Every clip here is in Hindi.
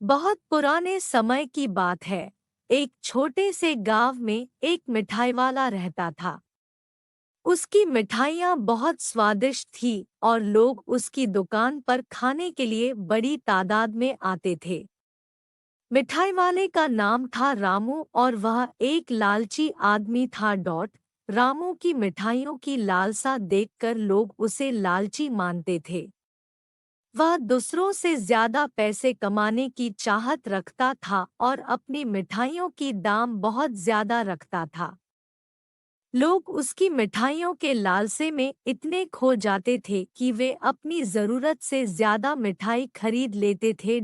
बहुत पुराने समय की बात है। एक छोटे से गांव में एक मिठाई वाला रहता था। उसकी मिठाइयाँ बहुत स्वादिष्ट थी और लोग उसकी दुकान पर खाने के लिए बड़ी तादाद में आते थे। मिठाई वाले का नाम था रामू और वह एक लालची आदमी था। रामू की मिठाइयों की लालसा देखकर लोग उसे लालची मानते थे। वह दूसरों से ज्यादा पैसे कमाने की चाहत रखता था और अपनी मिठाइयों की दाम बहुत ज्यादा रखता था। लोग उसकी मिठाइयों के लालसे में इतने खो जाते थे कि वे अपनी जरूरत से ज्यादा मिठाई खरीद लेते थे।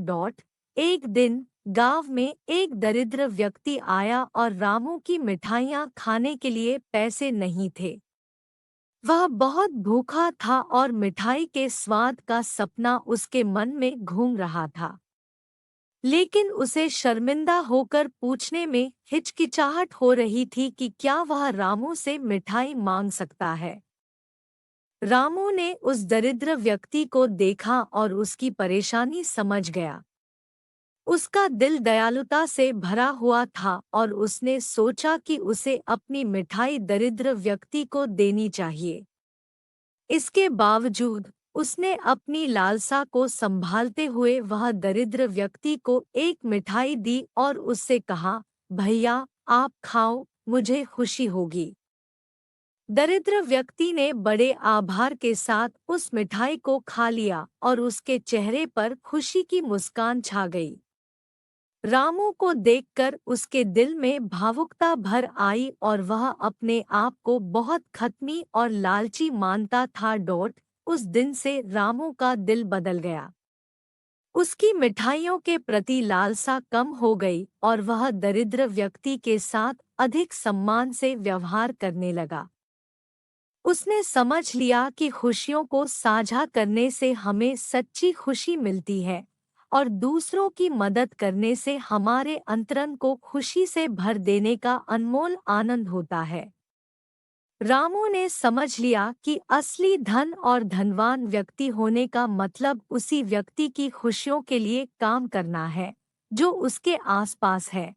एक दिन गांव में एक दरिद्र व्यक्ति आया और रामू की मिठाइयाँ खाने के लिए पैसे नहीं थे। वह बहुत भूखा था और मिठाई के स्वाद का सपना उसके मन में घूम रहा था। लेकिन उसे शर्मिंदा होकर पूछने में हिचकिचाहट हो रही थी कि क्या वह रामू से मिठाई मांग सकता है। रामू ने उस दरिद्र व्यक्ति को देखा और उसकी परेशानी समझ गया। उसका दिल दयालुता से भरा हुआ था और उसने सोचा कि उसे अपनी मिठाई दरिद्र व्यक्ति को देनी चाहिए। इसके बावजूद उसने अपनी लालसा को संभालते हुए वह दरिद्र व्यक्ति को एक मिठाई दी और उससे कहा, भैया आप खाओ, मुझे खुशी होगी। दरिद्र व्यक्ति ने बड़े आभार के साथ उस मिठाई को खा लिया और उसके चेहरे पर खुशी की मुस्कान छा गई। रामू को देखकर उसके दिल में भावुकता भर आई और वह अपने आप को बहुत खत्मी और लालची मानता था। उस दिन से रामू का दिल बदल गया। उसकी मिठाइयों के प्रति लालसा कम हो गई और वह दरिद्र व्यक्ति के साथ अधिक सम्मान से व्यवहार करने लगा। उसने समझ लिया कि खुशियों को साझा करने से हमें सच्ची खुशी मिलती है और दूसरों की मदद करने से हमारे अंतरंग को खुशी से भर देने का अनमोल आनंद होता है। रामू ने समझ लिया कि असली धन और धनवान व्यक्ति होने का मतलब उसी व्यक्ति की खुशियों के लिए काम करना है जो उसके आसपास है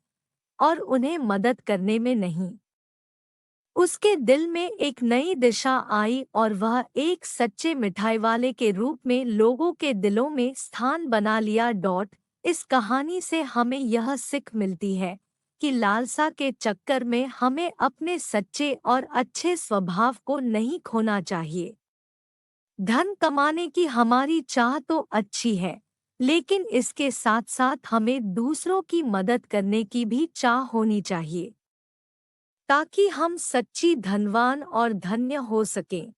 और उन्हें मदद करने में नहीं। उसके दिल में एक नई दिशा आई और वह एक सच्चे मिठाई वाले के रूप में लोगों के दिलों में स्थान बना लिया। इस कहानी से हमें यह सीख मिलती है कि लालसा के चक्कर में हमें अपने सच्चे और अच्छे स्वभाव को नहीं खोना चाहिए। धन कमाने की हमारी चाह तो अच्छी है, लेकिन इसके साथ साथ हमें दूसरों की मदद करने की भी चाह होनी चाहिए ताकि हम सच्ची धनवान और धन्य हो सकें।